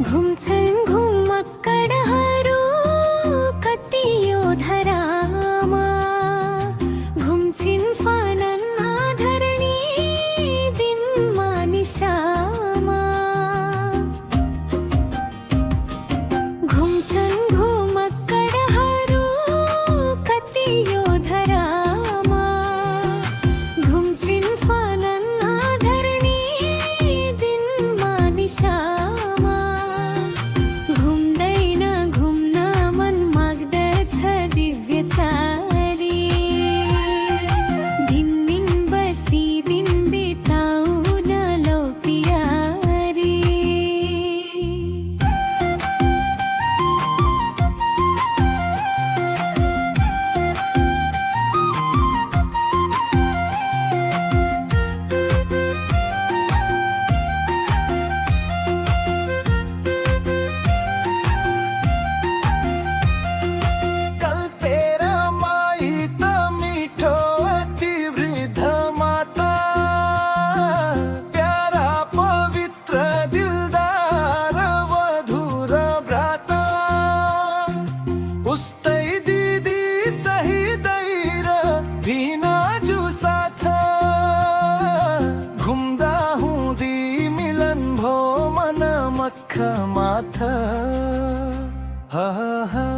घुम्छन् घुमक्कडहरू कति यो धरामा, घुम्छिन् फानन् आधरणी दिनमा निशामा। घुम्छन् घुमक्कडहरू कति यो धरामा, घुम्छिन् फानन् आधरणी दिनमा निशामा। घुम्दैन घुम्न मन माग्दछ दिव्य चाली, दिनदिन बसी दिन बिताउन लौ प्यारी। कल्पेर माई त मिठो अति वृद्ध माता, प्यारा पवित्र दिलदार वधुर भ्राता। उस्तै दिदी सहिदै र भिनाजु साथ, घुम्दा हुँदी मिलन भो मन मक्ख माथ। हा हा